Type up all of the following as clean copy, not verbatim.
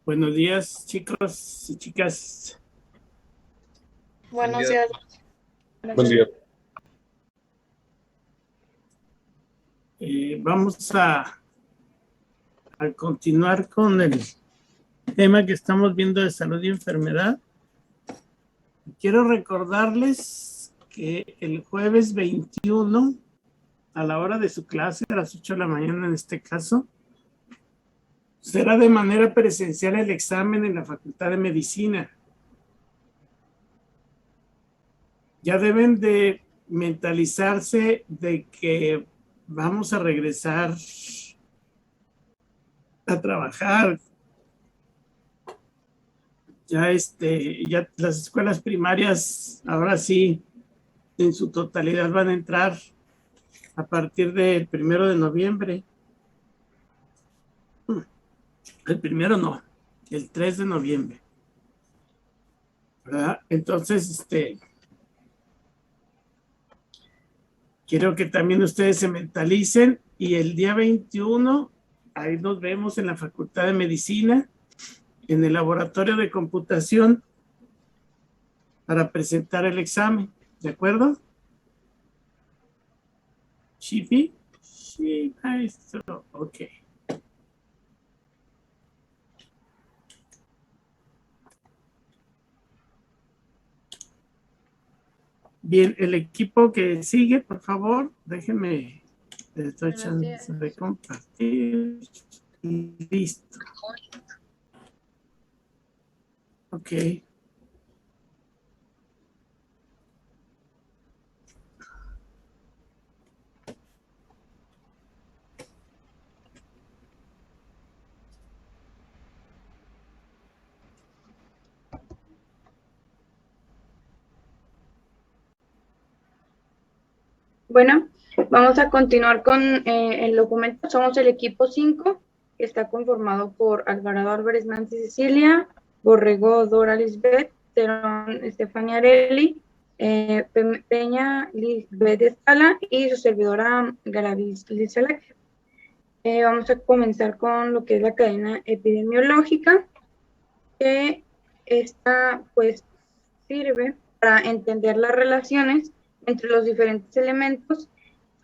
Buenos días, chicos y chicas. Buenos días. Buen día. Vamos a continuar con el tema que estamos viendo de salud y enfermedad. Quiero recordarles que el jueves 21, a la hora de su clase, a las 8 de la mañana en este caso, será de manera presencial el examen en la Facultad de Medicina. Ya deben de mentalizarse de que vamos a regresar a trabajar. Ya las escuelas primarias ahora sí en su totalidad van a entrar a partir del 1 de noviembre. El primero no, el 3 de noviembre. ¿Verdad? Entonces, quiero que también ustedes se mentalicen y el día 21, ahí nos vemos en la Facultad de Medicina, en el laboratorio de computación para presentar el examen. ¿De acuerdo? ¿Chipi? Sí, maestro. Ok. Bien, el equipo que sigue, por favor, déjenme, les doy chance de compartir. Y listo. Ok. Bueno, vamos a continuar con el documento. Somos el equipo 5, que está conformado por Alvarado Álvarez, Nancy Cecilia, Borrego Dora Lisbeth, Terón Estefania Areli, Peña Lisbeth Estala y su servidora Galaviz Lizalek. Vamos a comenzar con lo que es la cadena epidemiológica, que esta pues sirve para entender las relaciones entre los diferentes elementos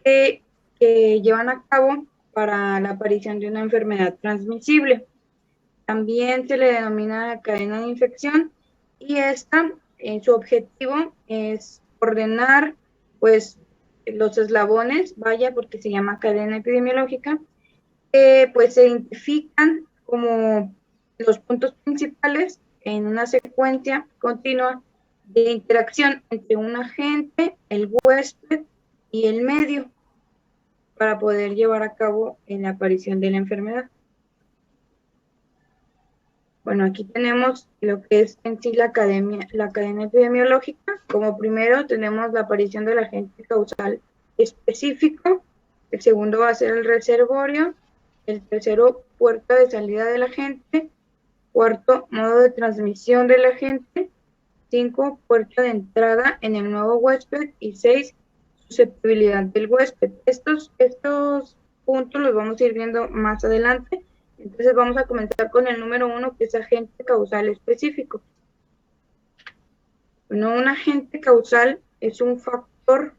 que llevan a cabo para la aparición de una enfermedad transmisible. También se le denomina cadena de infección y su objetivo es ordenar pues los eslabones, vaya, porque se llama cadena epidemiológica, pues se identifican como los puntos principales en una secuencia continua de interacción entre un agente, el huésped y el medio para poder llevar a cabo la aparición de la enfermedad. Bueno, aquí tenemos lo que es en sí la cadena epidemiológica. Como primero tenemos la aparición del agente causal específico, el segundo va a ser el reservorio, el tercero puerta de salida del agente, cuarto modo de transmisión del agente, 5 puerta de entrada en el nuevo huésped y 6 susceptibilidad del huésped. Estos puntos los vamos a ir viendo más adelante. Entonces vamos a comenzar con el número 1, que es agente causal específico. Bueno, un agente causal es un factor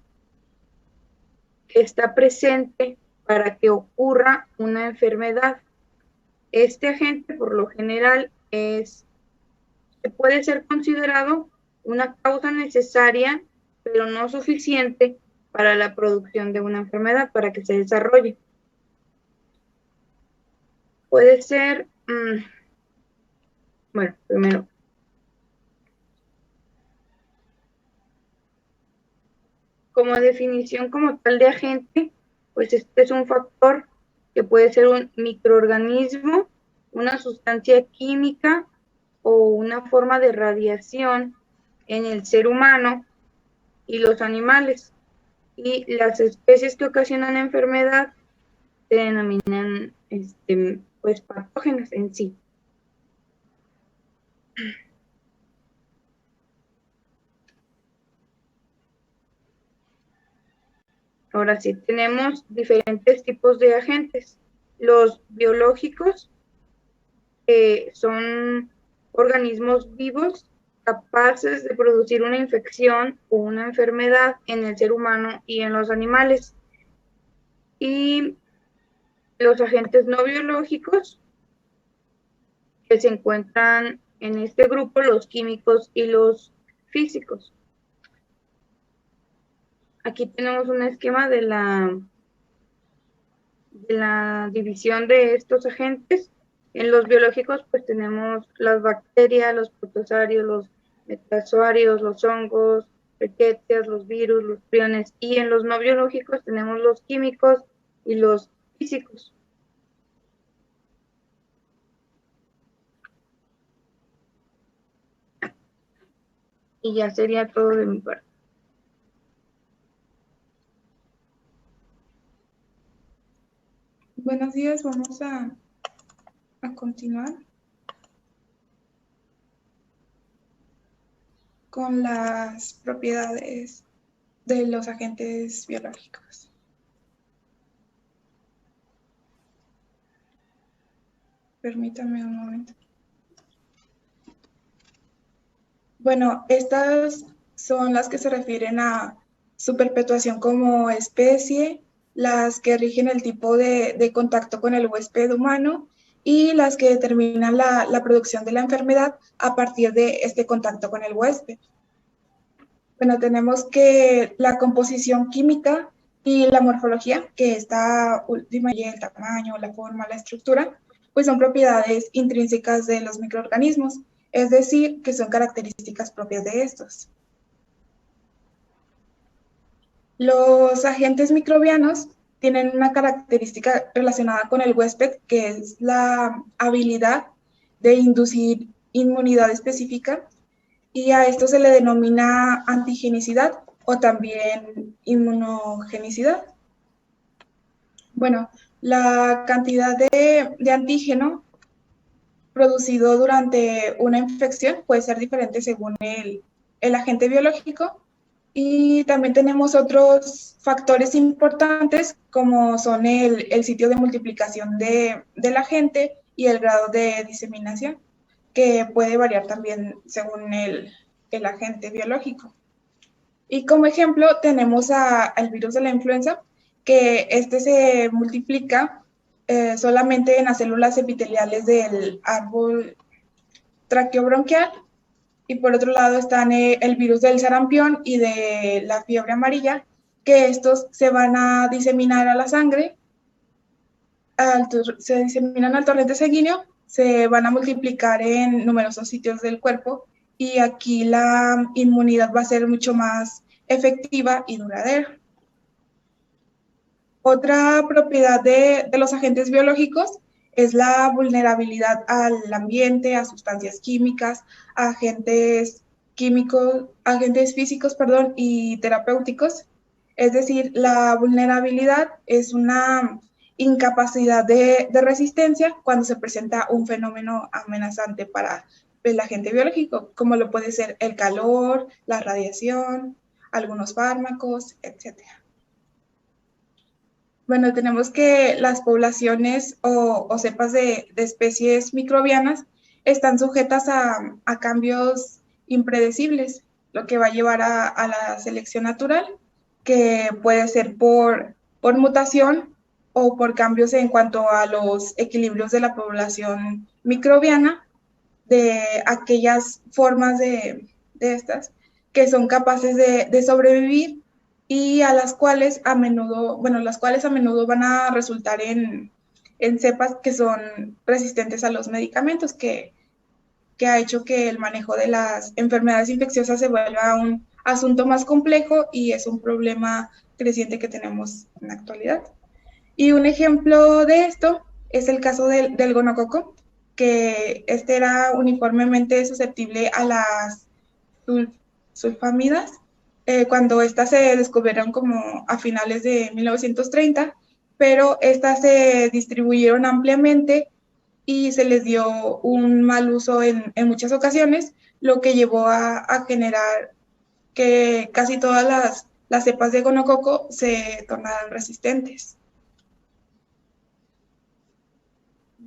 que está presente para que ocurra una enfermedad. Este agente, por lo general, puede ser considerado una causa necesaria, pero no suficiente para la producción de una enfermedad, para que se desarrolle. Puede ser, bueno, primero, como definición como tal de agente, pues este es un factor que puede ser un microorganismo, una sustancia química o una forma de radiación en el ser humano y los animales. Y las especies que ocasionan enfermedad se denominan pues patógenas en sí. Ahora sí, tenemos diferentes tipos de agentes. Los biológicos son organismos vivos capaces de producir una infección o una enfermedad en el ser humano y en los animales. Y los agentes no biológicos que se encuentran en este grupo, los químicos y los físicos. Aquí tenemos un esquema de la división de estos agentes. En los biológicos, pues tenemos las bacterias, los protozoarios, los metazoarios, los hongos, riquecias, los virus, los priones, y en los no biológicos tenemos los químicos y los físicos. Y ya sería todo de mi parte. Buenos días, vamos a continuar con las propiedades de los agentes biológicos. Permítame un momento. Bueno, estas son las que se refieren a su perpetuación como especie, las que rigen el tipo de contacto con el huésped humano y las que determinan la producción de la enfermedad a partir de este contacto con el huésped. Bueno, tenemos que la composición química y la morfología, que esta última y el tamaño, la forma, la estructura, pues son propiedades intrínsecas de los microorganismos, es decir, que son características propias de estos. Los agentes microbianos tienen una característica relacionada con el huésped, que es la habilidad de inducir inmunidad específica, y a esto se le denomina antigenicidad o también inmunogenicidad. Bueno, la cantidad de antígeno producido durante una infección puede ser diferente según el agente biológico, y también tenemos otros factores importantes como son el sitio de multiplicación del agente y el grado de diseminación, que puede variar también según el agente biológico. Y como ejemplo tenemos al virus de la influenza, que este se multiplica solamente en las células epiteliales del árbol traqueobronquial, y por otro lado están el virus del sarampión y de la fiebre amarilla, que estos se van a diseminar a la sangre, se diseminan al torrente sanguíneo, se van a multiplicar en numerosos sitios del cuerpo, y aquí la inmunidad va a ser mucho más efectiva y duradera. Otra propiedad de los agentes biológicos es la vulnerabilidad al ambiente, a sustancias químicas, a agentes químicos, agentes físicos, perdón, y terapéuticos. Es decir, la vulnerabilidad es una incapacidad de resistencia cuando se presenta un fenómeno amenazante para el agente biológico, como lo puede ser el calor, la radiación, algunos fármacos, etcétera. Bueno, tenemos que las poblaciones o cepas de especies microbianas están sujetas a cambios impredecibles, lo que va a llevar a la selección natural, que puede ser por mutación o por cambios en cuanto a los equilibrios de la población microbiana, de aquellas formas de estas que son capaces de sobrevivir, y a las cuales a menudo, van a resultar en cepas que son resistentes a los medicamentos, que ha hecho que el manejo de las enfermedades infecciosas se vuelva un asunto más complejo, y es un problema creciente que tenemos en la actualidad. Y un ejemplo de esto es el caso del gonococo, que este era uniformemente susceptible a las sulfamidas, cuando estas se descubrieron como a finales de 1930, pero estas se distribuyeron ampliamente y se les dio un mal uso en muchas ocasiones, lo que llevó a generar que casi todas las cepas de gonococo se tornaran resistentes.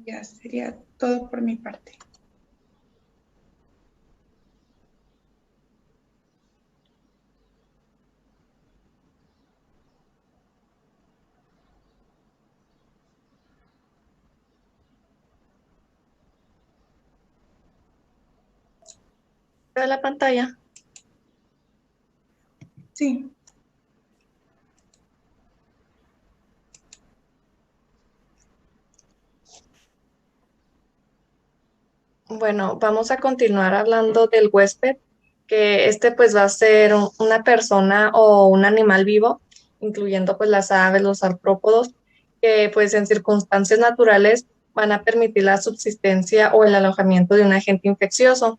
Ya sería todo por mi parte. De la pantalla. Sí. Bueno, vamos a continuar hablando del huésped, que este pues va a ser una persona o un animal vivo, incluyendo pues las aves, los artrópodos, que pues en circunstancias naturales van a permitir la subsistencia o el alojamiento de un agente infeccioso.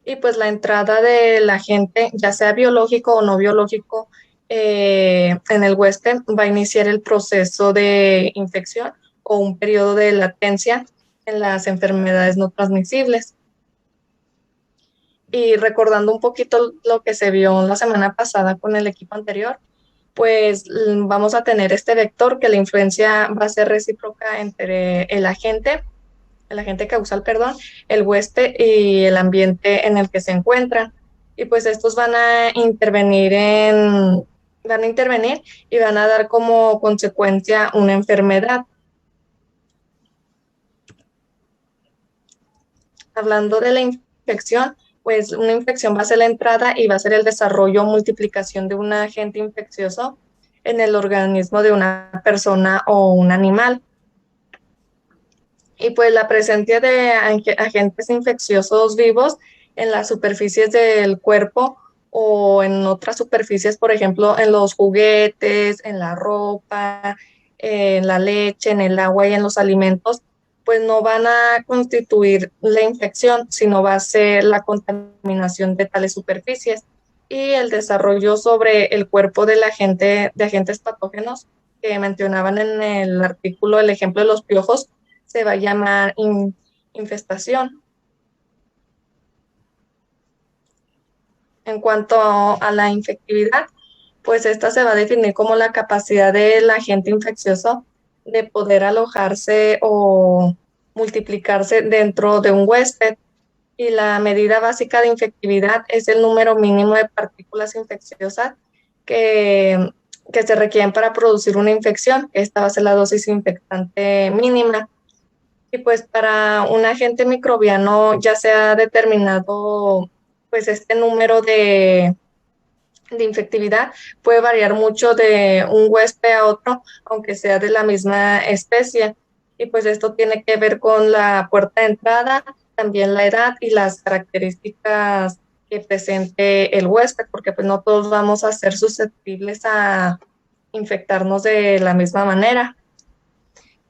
Y pues la entrada del agente, ya sea biológico o no biológico, en el huésped va a iniciar el proceso de infección o un periodo de latencia en las enfermedades no transmisibles. Y recordando un poquito lo que se vio la semana pasada con el equipo anterior, pues vamos a tener este vector que la influencia va a ser recíproca entre el agente causal, perdón, el huésped y el ambiente en el que se encuentra. Y pues estos van a intervenir y van a dar como consecuencia una enfermedad. Hablando de la infección, pues una infección va a ser la entrada y va a ser el desarrollo o multiplicación de un agente infeccioso en el organismo de una persona o un animal. Y pues la presencia de agentes infecciosos vivos en las superficies del cuerpo o en otras superficies, por ejemplo, en los juguetes, en la ropa, en la leche, en el agua y en los alimentos, pues no van a constituir la infección, sino va a ser la contaminación de tales superficies y el desarrollo sobre el cuerpo del agente, de agentes patógenos que mencionaban en el artículo, el ejemplo de los piojos, se va a llamar infestación. En cuanto a la infectividad, pues esta se va a definir como la capacidad del agente infeccioso de poder alojarse o multiplicarse dentro de un huésped. Y la medida básica de infectividad es el número mínimo de partículas infecciosas que, que se requieren para producir una infección. Esta va a ser la dosis infectante mínima. Y pues para un agente microbiano ya se ha determinado pues este número de infectividad puede variar mucho de un huésped a otro, aunque sea de la misma especie. Y pues esto tiene que ver con la puerta de entrada, también la edad y las características que presente el huésped, porque pues no todos vamos a ser susceptibles a infectarnos de la misma manera.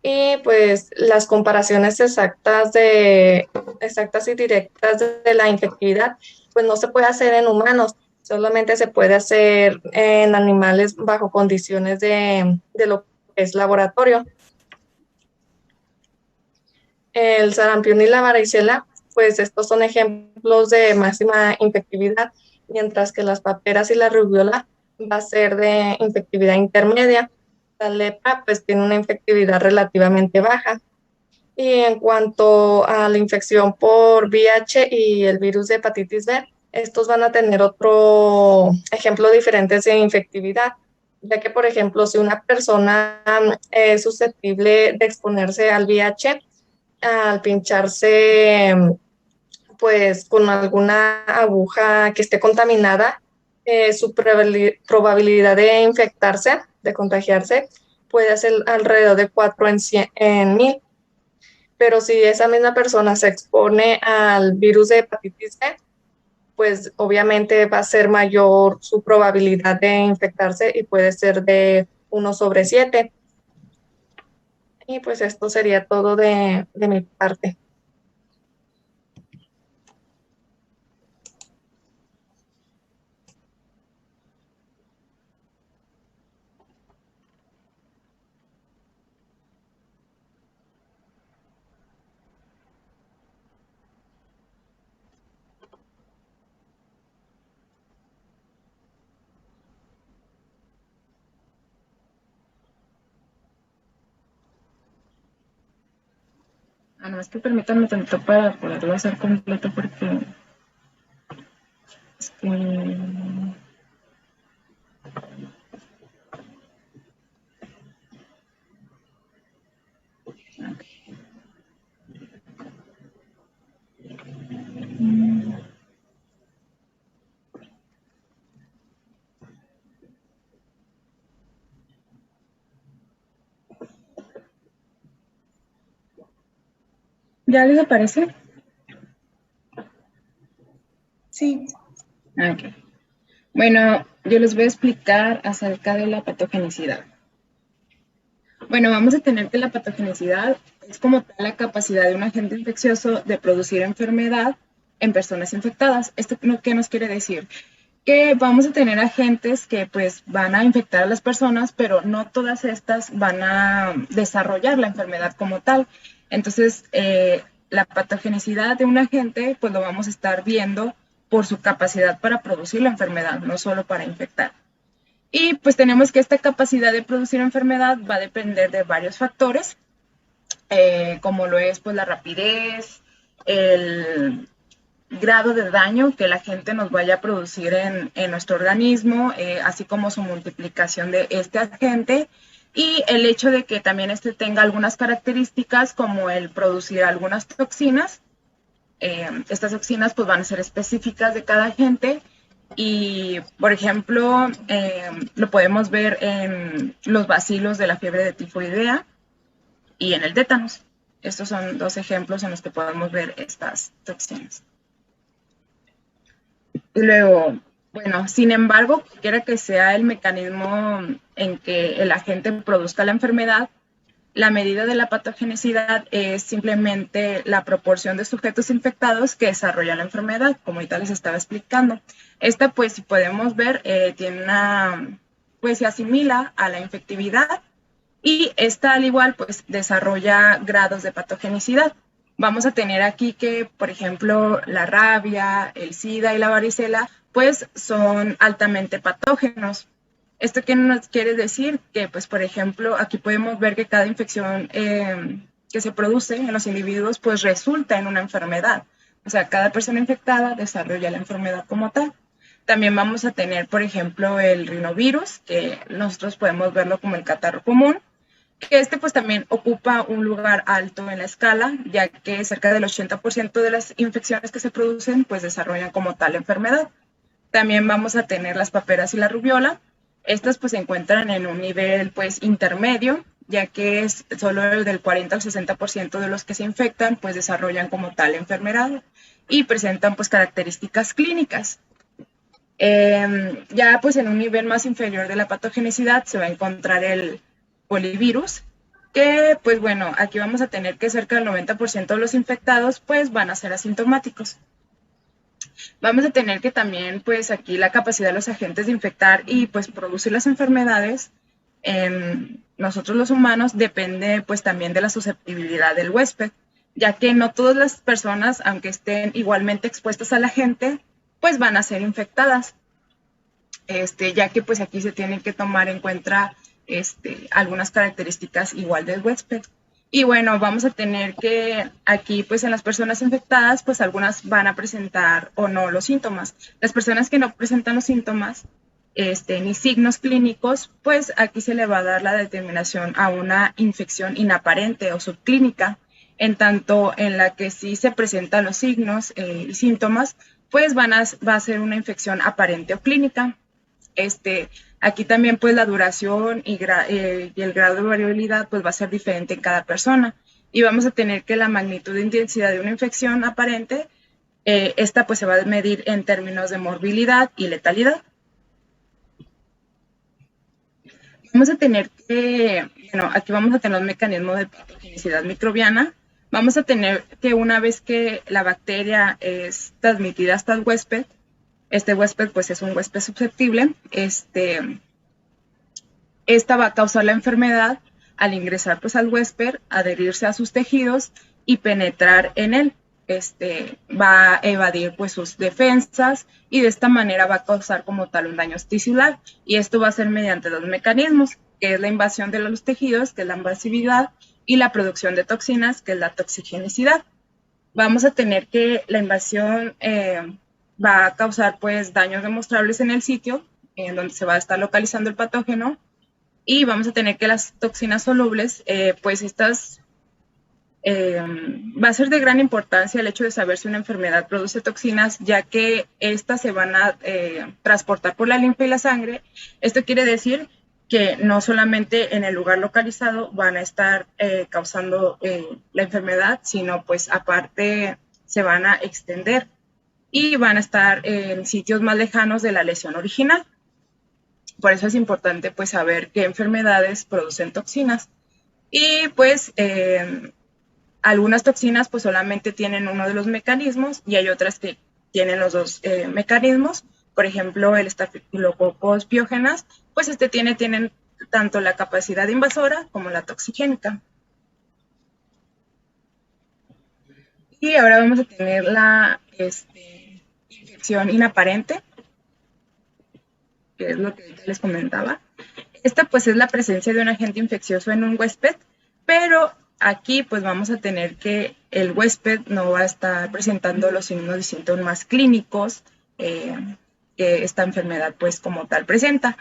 Y pues las comparaciones exactas y directas de la infectividad, pues no se puede hacer en humanos, solamente se puede hacer en animales bajo condiciones de lo que es laboratorio. El sarampión y la varicela, pues estos son ejemplos de máxima infectividad, mientras que las paperas y la rubiola va a ser de infectividad intermedia. La lepra pues tiene una infectividad relativamente baja. Y en cuanto a la infección por VIH y el virus de hepatitis B, estos van a tener otro ejemplo diferente de infectividad, ya que, por ejemplo, si una persona es susceptible de exponerse al VIH, al pincharse pues con alguna aguja que esté contaminada, su probabilidad de infectarse, de contagiarse, puede ser alrededor de 4 en 1000. Pero si esa misma persona se expone al virus de hepatitis B, pues obviamente va a ser mayor su probabilidad de infectarse y puede ser de 1/7. Y pues esto sería todo de mi parte. Nada más que permítanme tanto para poderlo hacer completo porque es que... ¿Ya les aparece? Sí. Ok. Bueno, yo les voy a explicar acerca de la patogenicidad. Bueno, vamos a tener que la patogenicidad es como tal la capacidad de un agente infeccioso de producir enfermedad en personas infectadas. ¿Esto qué nos quiere decir? Que vamos a tener agentes que pues van a infectar a las personas, pero no todas estas van a desarrollar la enfermedad como tal. Entonces, la patogenicidad de un agente pues lo vamos a estar viendo por su capacidad para producir la enfermedad, no solo para infectar. Y pues tenemos que esta capacidad de producir enfermedad va a depender de varios factores, como lo es pues la rapidez, el grado de daño que la gente nos vaya a producir en nuestro organismo, así como su multiplicación de este agente y el hecho de que también este tenga algunas características como el producir algunas toxinas. Estas toxinas pues van a ser específicas de cada agente y, por ejemplo, lo podemos ver en los bacilos de la fiebre de tifoidea y en el tétanos. Estos son dos ejemplos en los que podemos ver estas toxinas. Y luego, bueno, sin embargo, cualquiera que sea el mecanismo en que el agente produzca la enfermedad, la medida de la patogenicidad es simplemente la proporción de sujetos infectados que desarrollan la enfermedad, como ahorita les estaba explicando. Esta, pues, si podemos ver, tiene una, pues, se asimila a la infectividad y esta, al igual, pues, desarrolla grados de patogenicidad. Vamos a tener aquí que, por ejemplo, la rabia, el SIDA y la varicela, pues, son altamente patógenos. ¿Esto qué nos quiere decir? Que, pues, por ejemplo, aquí podemos ver que cada infección que se produce en los individuos, pues, resulta en una enfermedad. O sea, cada persona infectada desarrolla la enfermedad como tal. También vamos a tener, por ejemplo, el rinovirus, que nosotros podemos verlo como el catarro común, que este, pues, también ocupa un lugar alto en la escala, ya que cerca del 80% de las infecciones que se producen, pues, desarrollan como tal enfermedad. También vamos a tener las paperas y la rubiola. Estas pues se encuentran en un nivel pues intermedio, ya que es solo del 40 al 60% de los que se infectan pues desarrollan como tal enfermedad y presentan pues características clínicas. Ya pues en un nivel más inferior de la patogenicidad se va a encontrar el polivirus, que pues bueno, aquí vamos a tener que cerca del 90% de los infectados pues van a ser asintomáticos. Vamos a tener que también, pues, aquí la capacidad de los agentes de infectar y, pues, producir las enfermedades en nosotros los humanos depende, pues, también de la susceptibilidad del huésped, ya que no todas las personas, aunque estén igualmente expuestas al agente, pues, van a ser infectadas. Ya que, pues, aquí se tienen que tomar en cuenta, algunas características igual del huésped. Y bueno, vamos a tener que aquí, pues en las personas infectadas, pues algunas van a presentar o no los síntomas. Las personas que no presentan los síntomas, ni signos clínicos, pues aquí se le va a dar la determinación a una infección inaparente o subclínica. En tanto en la que sí se presentan los signos y síntomas, pues va a ser una infección aparente o clínica. Aquí también pues la duración y el grado de variabilidad pues va a ser diferente en cada persona y vamos a tener que la magnitud de intensidad de una infección aparente, esta pues se va a medir en términos de morbilidad y letalidad. Vamos a tener que, bueno, aquí vamos a tener un mecanismo de patogenicidad microbiana. Vamos a tener que una vez que la bacteria es transmitida hasta el huésped, este huésped pues es un huésped susceptible, esta va a causar la enfermedad al ingresar pues al huésped, adherirse a sus tejidos y penetrar en él. Va a evadir pues sus defensas y de esta manera va a causar como tal un daño tisular y esto va a ser mediante dos mecanismos, que es la invasión de los tejidos, que es la invasividad, y la producción de toxinas, que es la toxigenicidad. Vamos a tener que la invasión va a causar pues daños demostrables en el sitio en donde se va a estar localizando el patógeno, y vamos a tener que las toxinas solubles, pues estas va a ser de gran importancia el hecho de saber si una enfermedad produce toxinas, ya que estas se van a transportar por la linfa y la sangre. Esto quiere decir que no solamente en el lugar localizado van a estar causando la enfermedad, sino pues aparte se van a extender y van a estar en sitios más lejanos de la lesión original. Por eso es importante pues saber qué enfermedades producen toxinas. Y pues algunas toxinas pues solamente tienen uno de los mecanismos y hay otras que tienen los dos mecanismos. Por ejemplo, el Staphylococcus pyogenes, pues tienen tanto la capacidad invasora como la toxigénica. Y ahora vamos a tener la infección inaparente, que es lo que les comentaba. Esta pues es la presencia de un agente infeccioso en un huésped, pero aquí pues vamos a tener que el huésped no va a estar presentando los signos y síntomas clínicos que esta enfermedad pues como tal presenta.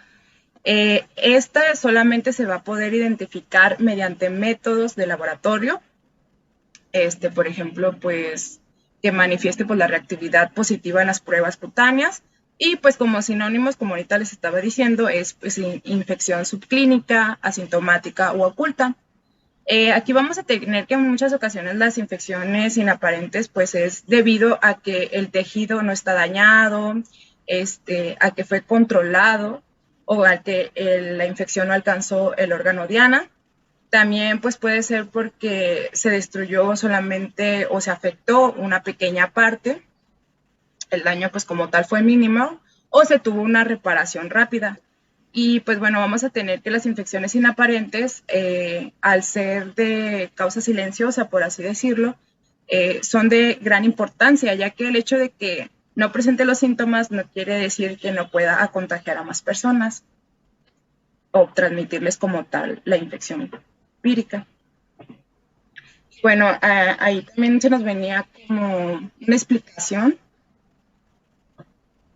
Esta solamente se va a poder identificar mediante métodos de laboratorio, por ejemplo, pues que manifieste pues la reactividad positiva en las pruebas cutáneas, y pues como sinónimos, como ahorita les estaba diciendo, es pues infección subclínica, asintomática o oculta. Aquí vamos a tener que en muchas ocasiones las infecciones inaparentes pues es debido a que el tejido no está dañado, a que fue controlado o a que la infección no alcanzó el órgano diana. También pues puede ser porque se destruyó solamente o se afectó una pequeña parte, el daño pues como tal fue mínimo, o se tuvo una reparación rápida. Y pues bueno, vamos a tener que las infecciones inaparentes, al ser de causa silenciosa, por así decirlo, son de gran importancia, ya que el hecho de que no presente los síntomas no quiere decir que no pueda contagiar a más personas o transmitirles como tal la infección vírica. Bueno, ahí también se nos venía como una explicación,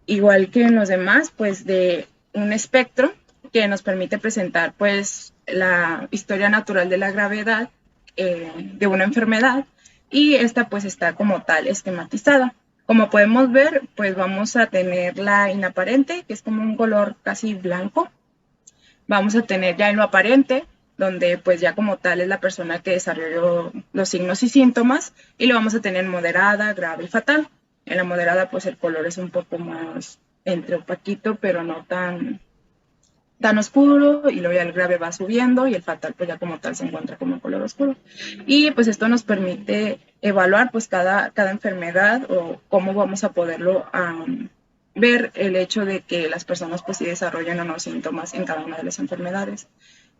igual que en los demás, pues de un espectro que nos permite presentar pues la historia natural de la gravedad de una enfermedad, y esta pues está como tal esquematizada. Como podemos ver, pues vamos a tener la inaparente, que es como un color casi blanco. Vamos a tener ya en lo aparente, donde pues ya como tal es la persona que desarrolló los signos y síntomas, y lo vamos a tener moderada, grave y fatal. En la moderada pues el color es un poco más entre opaquito, pero no tan oscuro, y luego ya el grave va subiendo y el fatal pues ya como tal se encuentra como color oscuro. Y pues esto nos permite evaluar pues cada enfermedad o cómo vamos a poderlo ver el hecho de que las personas pues sí desarrollan o no síntomas en cada una de las enfermedades.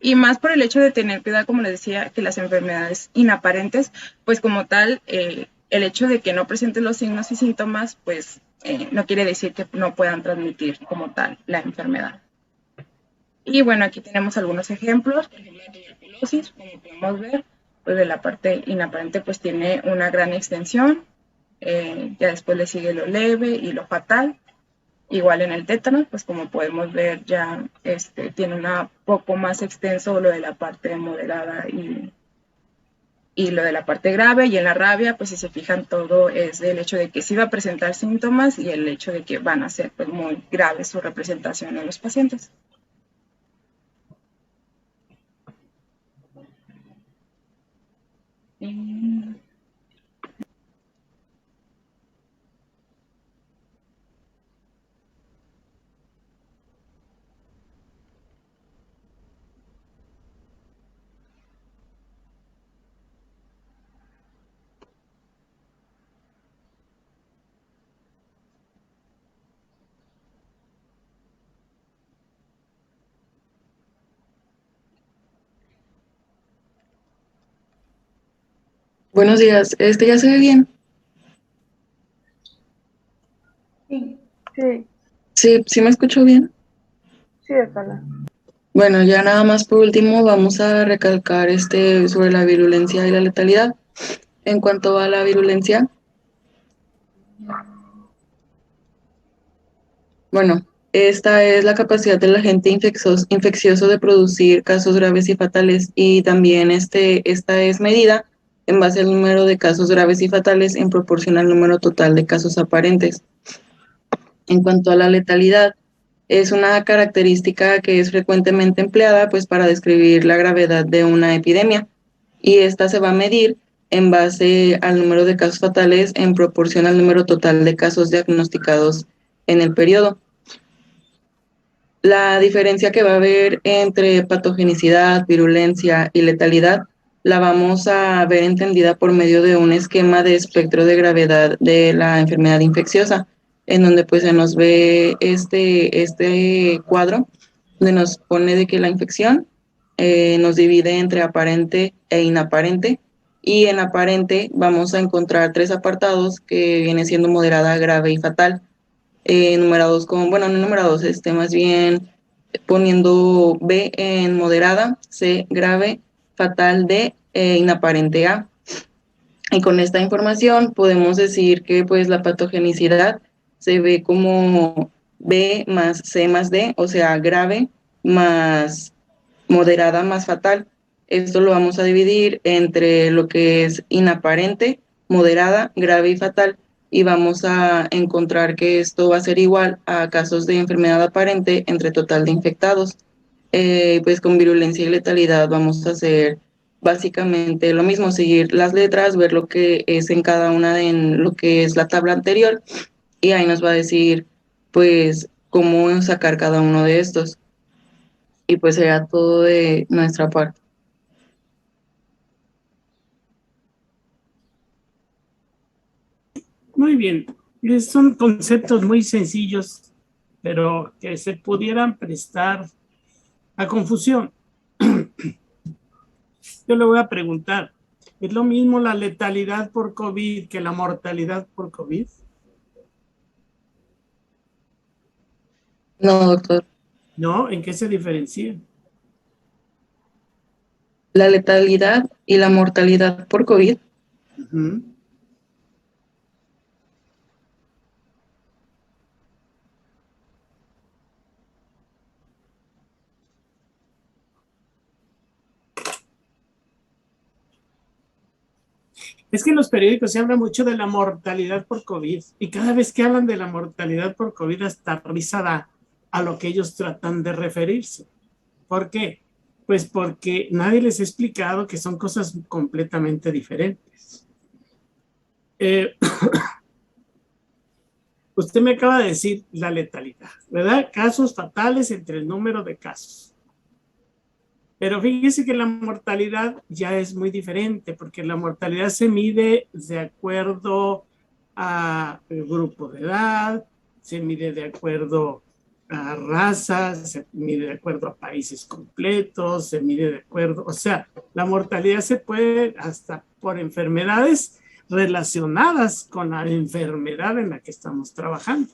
Y más por el hecho de tener cuidado, como les decía, que las enfermedades inaparentes, pues como tal, el hecho de que no presenten los signos y síntomas, pues no quiere decir que no puedan transmitir como tal la enfermedad. Y bueno, aquí tenemos algunos ejemplos. Por ejemplo, la tuberculosis, como podemos ver, pues de la parte inaparente pues tiene una gran extensión. Ya después le sigue lo leve y lo fatal. Igual en el tétano, pues como podemos ver ya tiene un poco más extenso lo de la parte moderada y lo de la parte grave. Y en la rabia, pues si se fijan, todo es del hecho de que sí va a presentar síntomas y el hecho de que van a ser pues muy graves su representación en los pacientes. Buenos días, ¿ya se ve bien? Sí, sí, Sí, ¿sí me escucho bien? sí, déjala. Bueno, ya nada más por último vamos a recalcar sobre la virulencia y la letalidad. En cuanto a la virulencia, bueno, esta es la capacidad del agente infeccioso de producir casos graves y fatales, y también esta es medida en base al número de casos graves y fatales en proporción al número total de casos aparentes. En cuanto a la letalidad, es una característica que es frecuentemente empleada pues para describir la gravedad de una epidemia, y esta se va a medir en base al número de casos fatales en proporción al número total de casos diagnosticados en el periodo. La diferencia que va a haber entre patogenicidad, virulencia y letalidad la vamos a ver entendida por medio de un esquema de espectro de gravedad de la enfermedad infecciosa, en donde pues se nos ve este cuadro, donde nos pone de que la infección nos divide entre aparente e inaparente, y en aparente vamos a encontrar 3 apartados que viene siendo moderada, grave y fatal, numerados con, bueno, no numerados, más bien poniendo B en moderada, C grave, fatal D e inaparente A. Y con esta información podemos decir que pues la patogenicidad se ve como B más C más D, o sea, grave más moderada más fatal. Esto lo vamos a dividir entre lo que es inaparente, moderada, grave y fatal, y vamos a encontrar que esto va a ser igual a casos de enfermedad aparente entre total de infectados. Pues con virulencia y letalidad vamos a hacer básicamente lo mismo, seguir las letras, ver lo que es en cada una en lo que es la tabla anterior, y ahí nos va a decir pues cómo sacar cada uno de estos, y pues será todo de nuestra parte. Muy bien. Son conceptos muy sencillos, pero que se pudieran prestar a confusión. Yo le voy a preguntar, ¿es lo mismo la letalidad por COVID que la mortalidad por COVID? No, doctor. ¿No? ¿En qué se diferencian? La letalidad y la mortalidad por COVID. Uh-huh. Es que en los periódicos se habla mucho de la mortalidad por COVID, y cada vez que hablan de la mortalidad por COVID hasta risa da a lo que ellos tratan de referirse. ¿Por qué? Pues porque nadie les ha explicado que son cosas completamente diferentes. Usted me acaba de decir la letalidad, ¿verdad? Casos fatales entre el número de casos. Pero fíjese que la mortalidad ya es muy diferente, porque la mortalidad se mide de acuerdo a grupo de edad, se mide de acuerdo a razas, se mide de acuerdo a países completos, se mide de acuerdo, o sea, la mortalidad se puede hasta por enfermedades relacionadas con la enfermedad en la que estamos trabajando,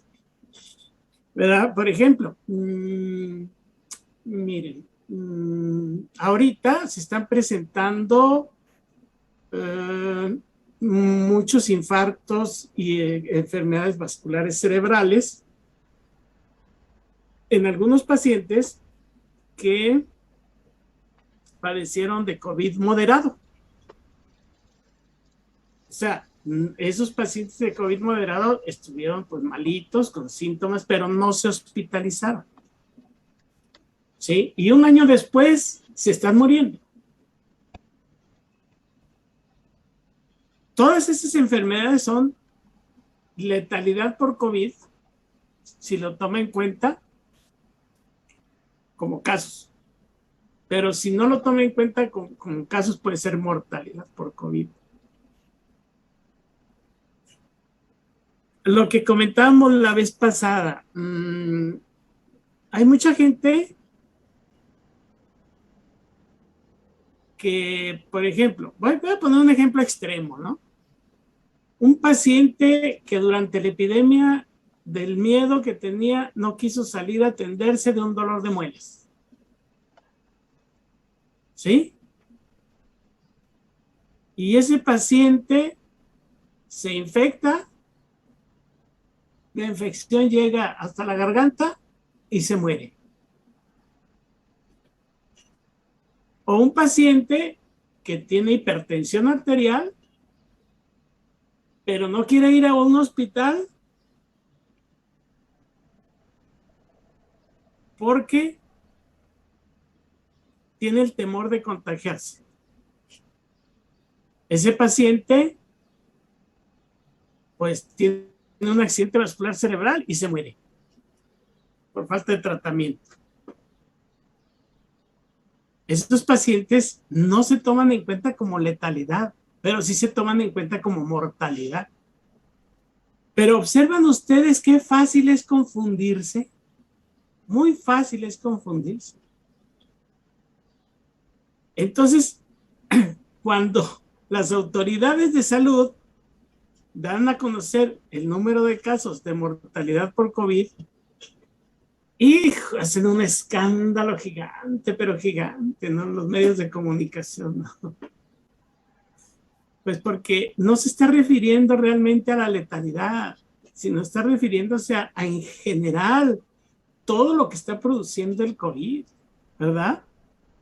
¿verdad? Por ejemplo, miren, ahorita se están presentando muchos infartos y enfermedades vasculares cerebrales en algunos pacientes que padecieron de COVID moderado. O sea, esos pacientes de COVID moderado estuvieron pues malitos, con síntomas, pero no se hospitalizaron. ¿Sí? Y un año después se están muriendo. Todas esas enfermedades son letalidad por COVID, si lo toma en cuenta como casos. Pero si no lo toma en cuenta como casos, puede ser mortalidad por COVID. Lo que comentábamos la vez pasada, hay mucha gente que, por ejemplo, voy a poner un ejemplo extremo, ¿no? Un paciente que durante la epidemia del miedo que tenía no quiso salir a atenderse de un dolor de muelas. ¿sí? Y ese paciente se infecta, la infección llega hasta la garganta y se muere. O un paciente que tiene hipertensión arterial, pero no quiere ir a un hospital porque tiene el temor de contagiarse. Ese paciente, pues, tiene un accidente vascular cerebral y se muere por falta de tratamiento. Estos pacientes no se toman en cuenta como letalidad, pero sí se toman en cuenta como mortalidad. Pero observan ustedes qué fácil es confundirse. Muy fácil es confundirse. Entonces, cuando las autoridades de salud dan a conocer el número de casos de mortalidad por COVID, ¡hijo! Hacen un escándalo gigante, pero gigante, ¿no? Los medios de comunicación, ¿no? Pues porque no se está refiriendo realmente a la letalidad, sino está refiriéndose a en general todo lo que está produciendo el COVID, ¿verdad?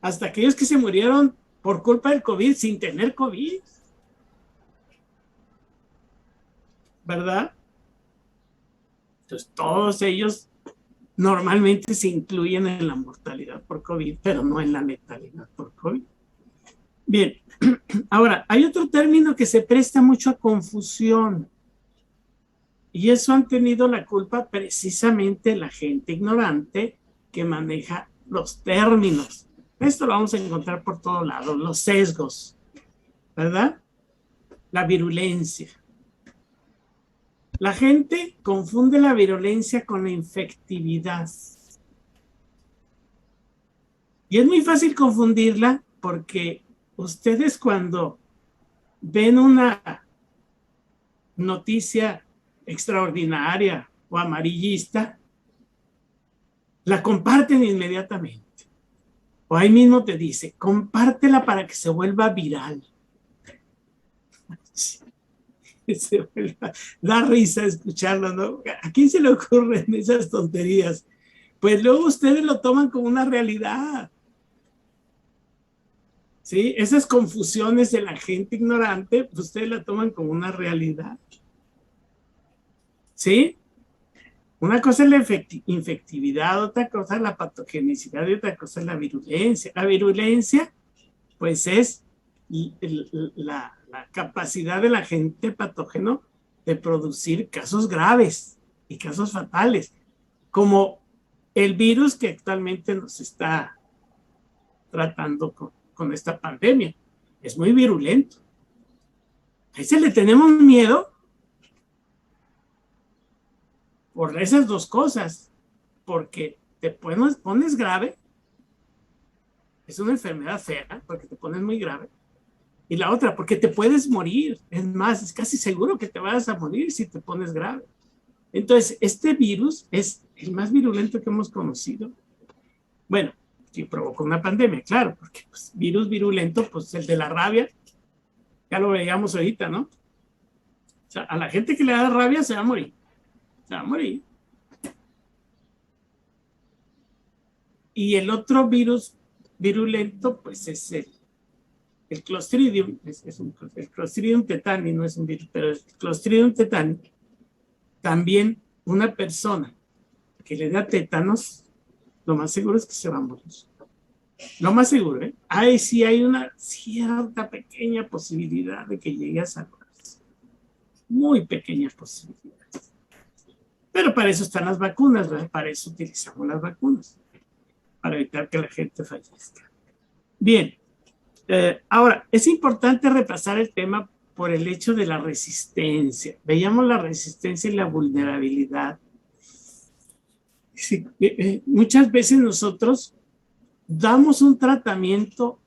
Hasta aquellos que se murieron por culpa del COVID sin tener COVID, ¿verdad? Entonces todos ellos normalmente se incluyen en la mortalidad por COVID, pero no en la letalidad por COVID. Bien, ahora, hay otro término que se presta mucho a confusión, y eso han tenido la culpa precisamente la gente ignorante que maneja los términos. Esto lo vamos a encontrar por todos lados, los sesgos, ¿verdad? La virulencia. La gente confunde la virulencia con la infectividad. Y es muy fácil confundirla porque ustedes cuando ven una noticia extraordinaria o amarillista, la comparten inmediatamente. O ahí mismo te dice, compártela para que se vuelva viral. Da risa escucharlo, ¿no? ¿A quién se le ocurren esas tonterías? Pues luego ustedes lo toman como una realidad. ¿Sí? Esas confusiones de la gente ignorante, pues ustedes la toman como una realidad. ¿Sí? Una cosa es la infectividad, otra cosa es la patogenicidad y otra cosa es la virulencia. La virulencia, pues es la capacidad del agente patógeno de producir casos graves y casos fatales, como el virus que actualmente nos está tratando con esta pandemia. Es muy virulento. A ese le tenemos miedo por esas dos cosas, porque te pones grave, es una enfermedad fea, porque te pones muy grave, y la otra, porque te puedes morir, es más, es casi seguro que te vas a morir si te pones grave. Entonces, este virus es el más virulento que hemos conocido. Bueno, que provocó una pandemia, claro, porque pues, virus virulento, pues el de la rabia, ya lo veíamos ahorita, ¿no? O sea, a la gente que le da rabia se va a morir. Se va a morir. Y el otro virus virulento, pues es el Clostridium, el Clostridium tetani, no es un virus, pero el Clostridium tetani, también una persona que le da tétanos, lo más seguro es que se va a morir. Lo más seguro, ¿eh? Ahí sí hay una cierta pequeña posibilidad de que llegue a salvarse. Muy pequeña posibilidad. Pero para eso están las vacunas, ¿verdad? Para eso utilizamos las vacunas, para evitar que la gente fallezca. Bien, ahora, es importante repasar el tema por el hecho de la resistencia. Veíamos la resistencia y la vulnerabilidad. Sí, muchas veces nosotros damos un tratamiento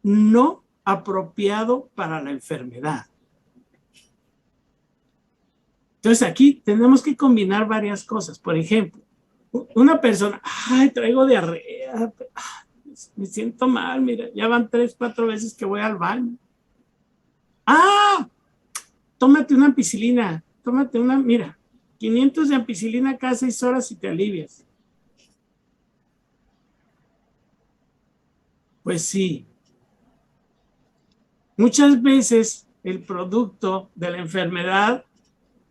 no apropiado para la enfermedad. Entonces aquí tenemos que combinar varias cosas. Por ejemplo, una persona, ay, traigo diarrea, me siento mal, mira, ya van 3, 4 veces que voy al baño. ¡Ah! Tómate una ampicilina, mira, 500 de ampicilina cada 6 horas y te alivias. Pues sí. Muchas veces el producto de la enfermedad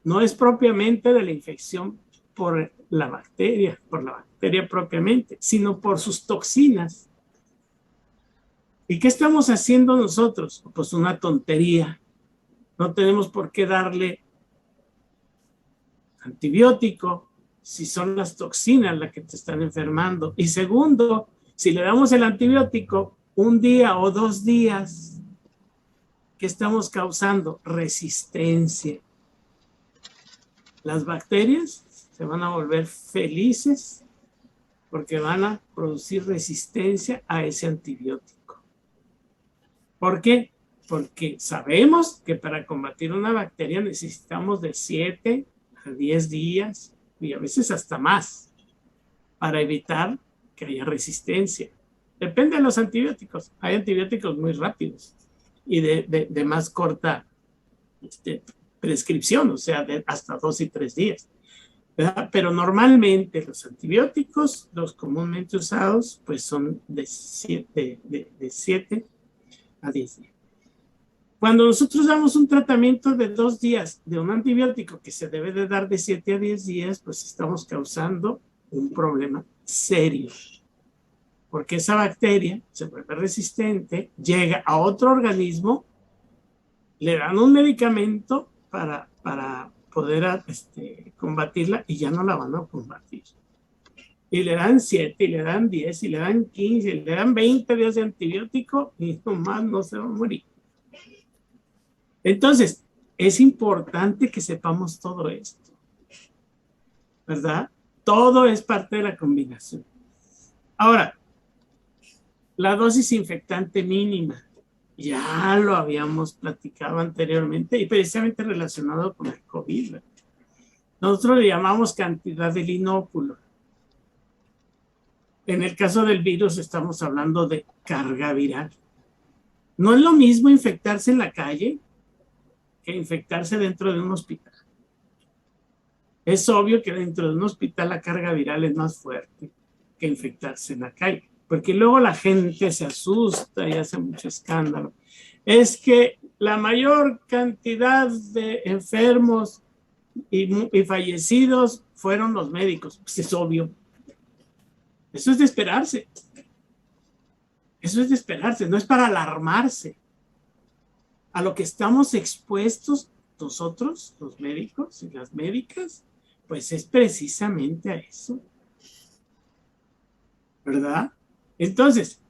no es propiamente de la infección por la bacteria propiamente, sino por sus toxinas. ¿Y qué estamos haciendo nosotros? Pues una tontería. No tenemos por qué darle antibiótico si son las toxinas las que te están enfermando. Y segundo, si le damos el antibiótico 1 día o 2 días, ¿qué estamos causando? Resistencia. Las bacterias se van a volver felices porque van a producir resistencia a ese antibiótico. ¿Por qué? Porque sabemos que para combatir una bacteria necesitamos de 7 a 10 días y a veces hasta más para evitar que haya resistencia. Depende de los antibióticos. Hay antibióticos muy rápidos y de más corta prescripción, o sea, de hasta 2 y 3 días. ¿Verdad? Pero normalmente los antibióticos, los comúnmente usados, pues son de 7 a 10 días. Cuando nosotros damos un tratamiento de 2 días de un antibiótico que se debe de dar de 7 a 10 días, pues estamos causando un problema serio. Porque esa bacteria se vuelve resistente, llega a otro organismo, le dan un medicamento para poder combatirla y ya no la van a combatir. Y le dan 7, y le dan 10, y le dan 15, y le dan 20 días de antibiótico y nomás no se va a morir. Entonces, es importante que sepamos todo esto, ¿verdad? Todo es parte de la combinación. Ahora, la dosis infectante mínima, ya lo habíamos platicado anteriormente y precisamente relacionado con el COVID. Nosotros le llamamos cantidad del inóculo. En el caso del virus estamos hablando de carga viral. No es lo mismo infectarse en la calle que infectarse dentro de un hospital. Es obvio que dentro de un hospital la carga viral es más fuerte que infectarse en la calle, porque luego la gente se asusta y hace mucho escándalo. Es que la mayor cantidad de enfermos y fallecidos fueron los médicos. Pues es obvio. Eso es de esperarse. Eso es de esperarse, no es para alarmarse. A lo que estamos expuestos nosotros, los médicos y las médicas, pues es precisamente a eso. ¿Verdad? Entonces,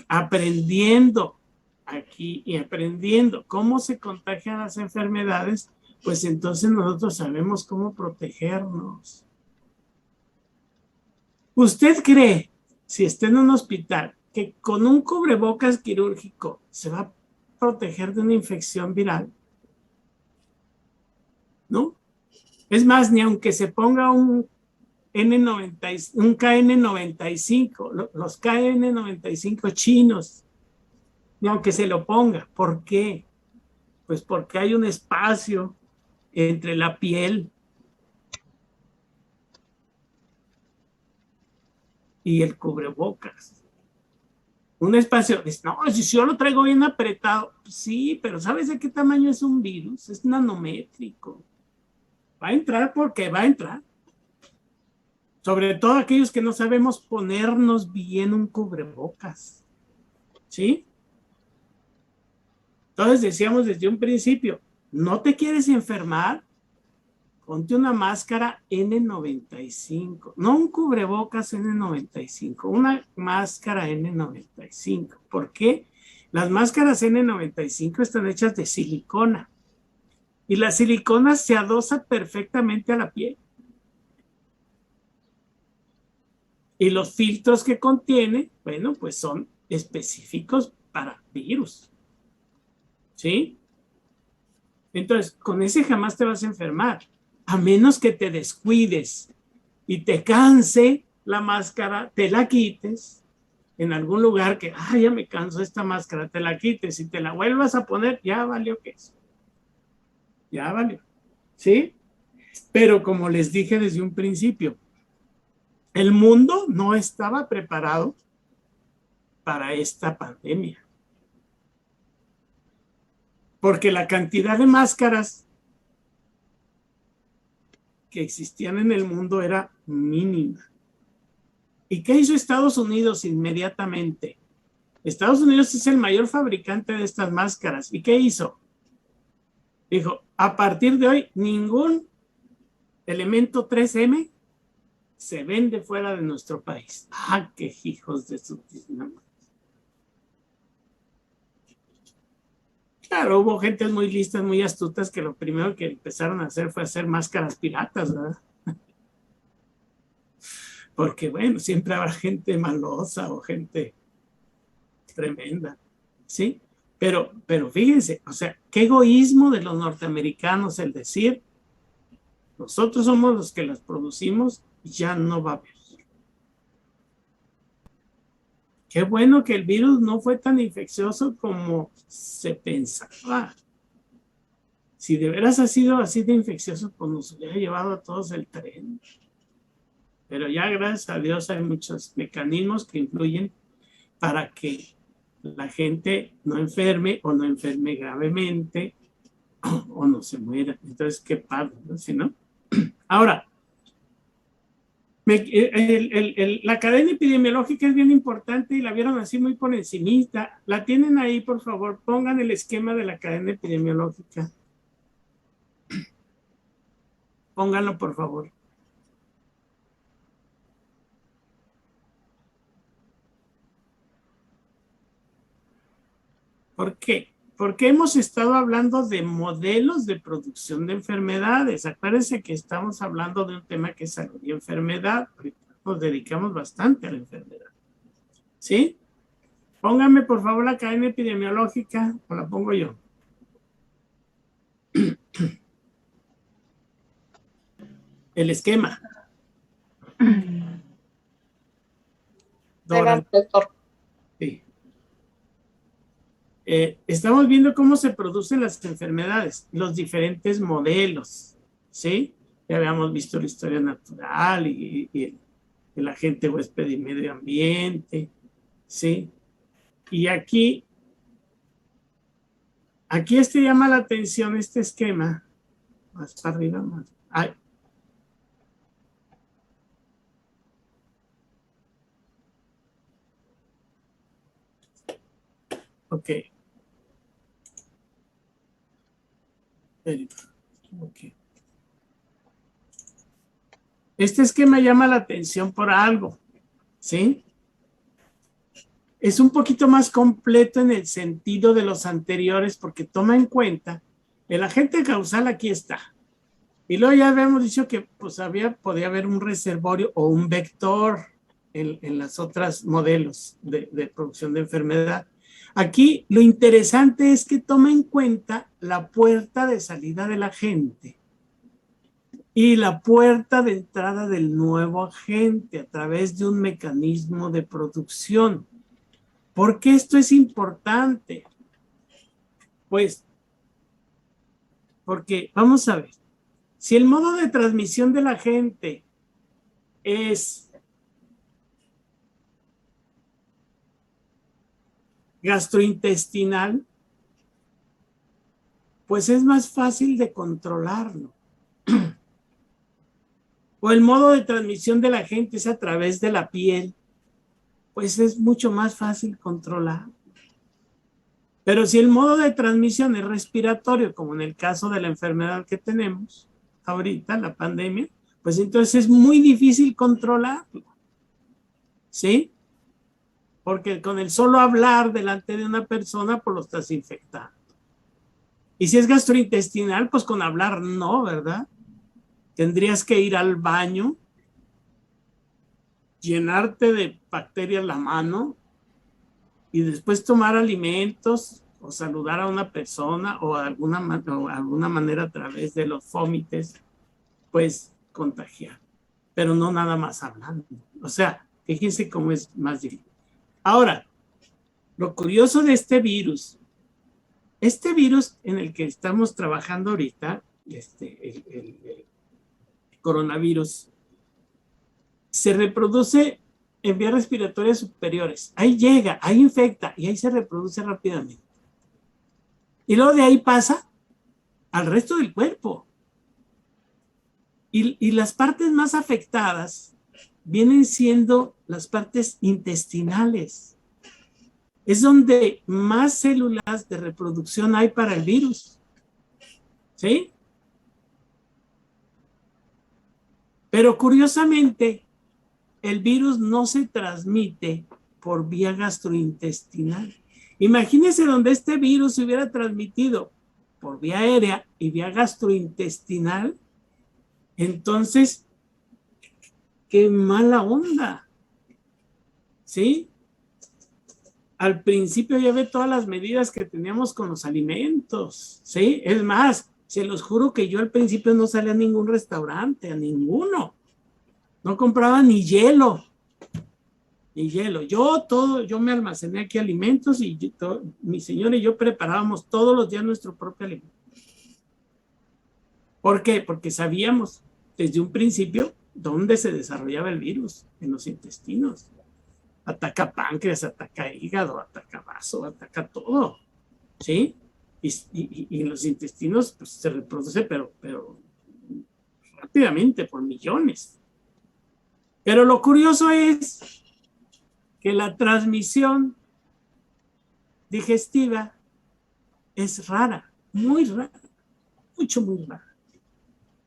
aprendiendo aquí y aprendiendo cómo se contagian las enfermedades, pues entonces nosotros sabemos cómo protegernos. ¿Usted cree, si está en un hospital, que con un cubrebocas quirúrgico se va a proteger de una infección viral? ¿No? Es más, ni aunque se ponga un KN95, los KN95 chinos, ni aunque se lo ponga. ¿Por qué? Pues porque hay un espacio entre la piel y el cubrebocas. Un espacio, no, si yo lo traigo bien apretado, sí, pero ¿sabes de qué tamaño es un virus? Es nanométrico. Va a entrar porque va a entrar. Sobre todo aquellos que no sabemos ponernos bien un cubrebocas. ¿Sí? Entonces decíamos desde un principio, ¿no te quieres enfermar? Ponte una máscara N95, no un cubrebocas N95, una máscara N95. ¿Por qué? Las máscaras N95 están hechas de silicona y la silicona se adosa perfectamente a la piel. Y los filtros que contiene, bueno, pues son específicos para virus. ¿Sí? Entonces, con ese jamás te vas a enfermar, a menos que te descuides y te canse la máscara, te la quites en algún lugar que, ya me canso esta máscara, te la quites y te la vuelvas a poner, ya valió queso. Ya valió. ¿Sí? Pero como les dije desde un principio, el mundo no estaba preparado para esta pandemia. Porque la cantidad de máscaras que existían en el mundo era mínima. ¿Y qué hizo Estados Unidos inmediatamente? Estados Unidos es el mayor fabricante de estas máscaras. ¿Y qué hizo? Dijo, a partir de hoy, ningún elemento 3M se vende fuera de nuestro país. ¡Qué hijos de su... Claro, hubo gentes muy listas, muy astutas, que lo primero que empezaron a hacer fue hacer máscaras piratas, ¿verdad? Porque, bueno, siempre habrá gente malosa o gente tremenda, ¿sí? Pero fíjense, o sea, qué egoísmo de los norteamericanos el decir, nosotros somos los que las producimos, ya no va a haber. Qué bueno que el virus no fue tan infeccioso como se pensaba. Si de veras ha sido así de infeccioso, pues nos hubiera llevado a todos el tren. Pero ya, gracias a Dios, hay muchos mecanismos que influyen para que la gente no enferme o no enferme gravemente o no se muera. Entonces, qué padre, ¿no? Si no. Ahora, la cadena epidemiológica es bien importante y la vieron así muy por encimita. La tienen ahí, por favor. Pongan el esquema de la cadena epidemiológica. Pónganlo, por favor. ¿Por qué? Porque hemos estado hablando de modelos de producción de enfermedades. Acuérdense que estamos hablando de un tema que es salud y enfermedad. Nos dedicamos bastante a la enfermedad. ¿Sí? Pónganme, por favor, la cadena epidemiológica, o la pongo yo. El esquema. Dora. Doctor. Sí. Estamos viendo cómo se producen las enfermedades, los diferentes modelos, ¿sí? Ya habíamos visto la historia natural y el agente huésped y medio ambiente, ¿sí? Y aquí llama la atención este esquema, más para arriba, más. Ok. Okay. Este esquema llama la atención por algo, ¿sí? Es un poquito más completo en el sentido de los anteriores porque toma en cuenta el agente causal aquí está. Y luego ya habíamos dicho que pues podía haber un reservorio o un vector en las otras modelos de producción de enfermedad. Aquí lo interesante es que toma en cuenta la puerta de salida del agente y la puerta de entrada del nuevo agente a través de un mecanismo de producción. ¿Por qué esto es importante? Pues, porque, vamos a ver, si el modo de transmisión del agente es gastrointestinal, pues es más fácil de controlarlo. O el modo de transmisión de la agente es a través de la piel, pues es mucho más fácil controlar. Pero si el modo de transmisión es respiratorio, como en el caso de la enfermedad que tenemos ahorita, la pandemia, pues entonces es muy difícil controlarlo. ¿Sí? Porque con el solo hablar delante de una persona, pues lo estás infectando. Y si es gastrointestinal, pues con hablar no, ¿verdad? Tendrías que ir al baño, llenarte de bacterias la mano y después tomar alimentos o saludar a una persona o alguna manera a través de los vómites, pues contagiar. Pero no nada más hablando. O sea, fíjense cómo es más difícil. Ahora, lo curioso de este virus en el que estamos trabajando ahorita, el coronavirus, se reproduce en vías respiratorias superiores. Ahí llega, ahí infecta y ahí se reproduce rápidamente. Y luego de ahí pasa al resto del cuerpo. Y las partes más afectadas vienen siendo las partes intestinales. Es donde más células de reproducción hay para el virus. ¿Sí? Pero curiosamente, el virus no se transmite por vía gastrointestinal. Imagínense donde este virus se hubiera transmitido por vía aérea y vía gastrointestinal. Entonces, qué mala onda. ¿Sí? Al principio ya ve todas las medidas que teníamos con los alimentos. ¿Sí? Es más, se los juro que yo al principio no salía a ningún restaurante, a ninguno. No compraba ni hielo. Ni hielo. Yo me almacené aquí alimentos y mi señora y yo preparábamos todos los días nuestro propio alimento. ¿Por qué? Porque sabíamos desde un principio dónde se desarrollaba el virus, en los intestinos. Ataca páncreas, ataca hígado, ataca vaso, ataca todo. ¿Sí? Y en los intestinos pues, se reproduce, pero rápidamente, por millones. Pero lo curioso es que la transmisión digestiva es rara, muy rara, muy rara.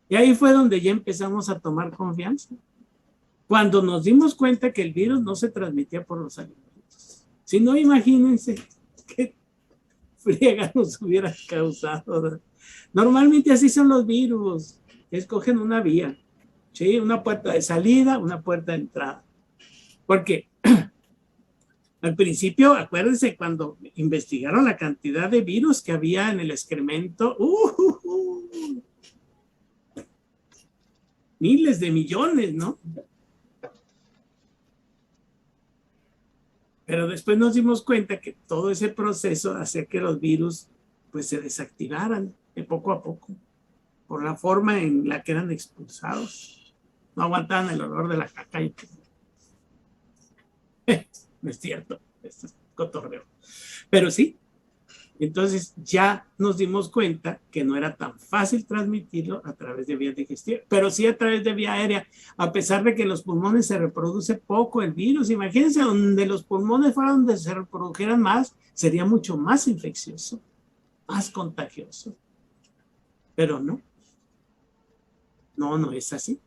Y ahí fue donde ya empezamos a tomar confianza. Cuando nos dimos cuenta que el virus no se transmitía por los alimentos. Si no, imagínense qué friega nos hubiera causado. Normalmente así son los virus. Escogen una vía, ¿sí? Una puerta de salida, una puerta de entrada. Porque al principio, acuérdense, cuando investigaron la cantidad de virus que había en el excremento, miles de millones, ¿no? Pero después nos dimos cuenta que todo ese proceso hacía que los virus pues se desactivaran de poco a poco por la forma en la que eran expulsados. No aguantaban el olor de la caca. Y... no es cierto, esto es cotorreo. Pero sí, entonces ya nos dimos cuenta que no era tan fácil transmitirlo a través de vías digestivas, pero sí a través de vía aérea, a pesar de que en los pulmones se reproduce poco el virus. Imagínense, donde los pulmones fueran donde se reprodujeran más, sería mucho más infeccioso, más contagioso. Pero no es así.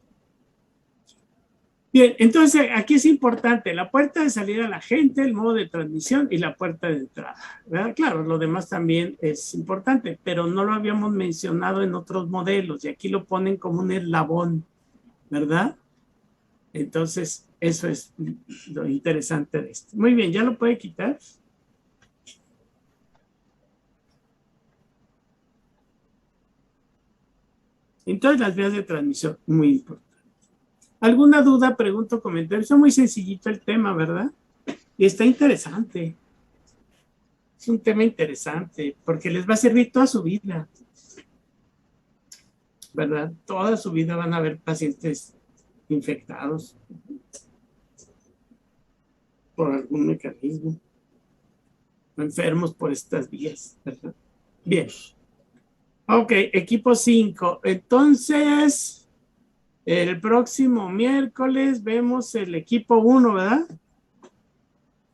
Bien, entonces aquí es importante la puerta de salida a la gente, el modo de transmisión y la puerta de entrada, ¿verdad? Claro, lo demás también es importante, pero no lo habíamos mencionado en otros modelos y aquí lo ponen como un eslabón, ¿verdad? Entonces, eso es lo interesante de esto. Muy bien, ¿ya lo puede quitar? Entonces, las vías de transmisión, muy importante. ¿Alguna duda, pregunta o comentario? Está muy sencillito el tema, ¿verdad? Y está interesante. Es un tema interesante porque les va a servir toda su vida, ¿verdad? Toda su vida van a haber pacientes infectados por algún mecanismo, enfermos por estas vías, ¿verdad? Bien. Ok, equipo 5. Entonces... el próximo miércoles vemos el equipo 1, ¿verdad?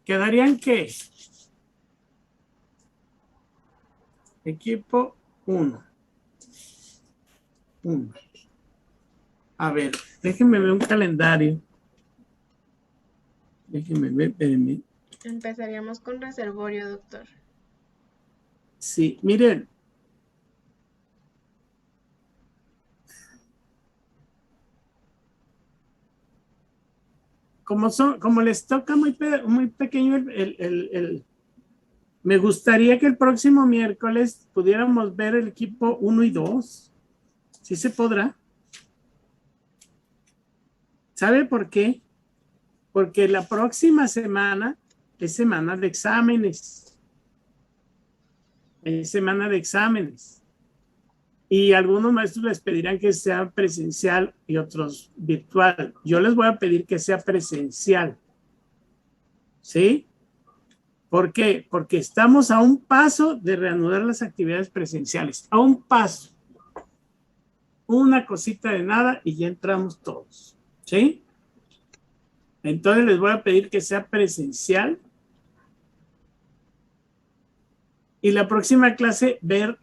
¿Quedarían qué? Equipo 1. A ver, déjenme ver un calendario. Déjenme ver, espérenme. Empezaríamos con reservorio, doctor. Sí, miren. Como les toca muy pequeño me gustaría que el próximo miércoles pudiéramos ver el equipo 1 y 2. ¿Sí se podrá? ¿Sabe por qué? Porque la próxima semana es semana de exámenes. Es semana de exámenes. Y algunos maestros les pedirán que sea presencial y otros virtual. Yo les voy a pedir que sea presencial. ¿Sí? ¿Por qué? Porque estamos a un paso de reanudar las actividades presenciales. A un paso. Una cosita de nada y ya entramos todos. ¿Sí? Entonces les voy a pedir que sea presencial. Y la próxima clase ver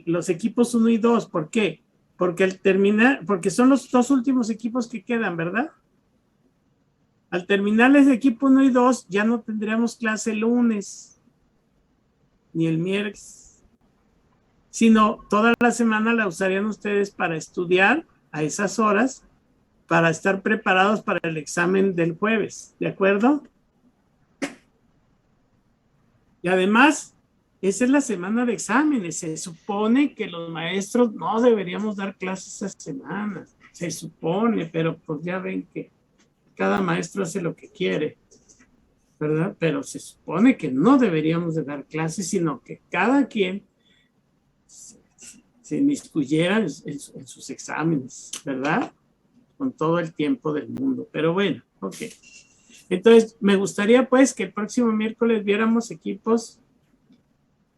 los equipos 1 y 2. ¿Por qué? Porque al terminar, porque son los 2 últimos equipos que quedan, ¿verdad? Al terminar el equipo 1 y 2, ya no tendríamos clase el lunes, ni el miércoles, sino toda la semana la usarían ustedes para estudiar a esas horas, para estar preparados para el examen del jueves, ¿de acuerdo? Y además, esa es la semana de exámenes. Se supone que los maestros no deberíamos dar clases esa semana. Se supone, pero pues ya ven que cada maestro hace lo que quiere, ¿verdad? Pero se supone que no deberíamos de dar clases, sino que cada quien se inmiscuyera en sus exámenes, ¿verdad? Con todo el tiempo del mundo. Pero bueno, ok. Entonces, me gustaría pues que el próximo miércoles viéramos equipos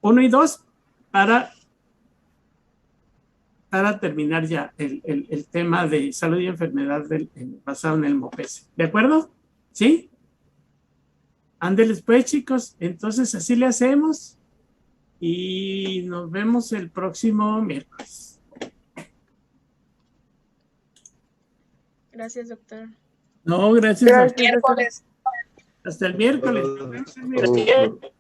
1 y 2 para terminar ya el tema de salud y enfermedad basado en el MOPES. ¿De acuerdo? ¿Sí? Ándeles pues, chicos. Entonces, así le hacemos. Y nos vemos el próximo miércoles. Gracias, doctor. No, gracias. Miércoles. Hasta el miércoles. Nos vemos el miércoles.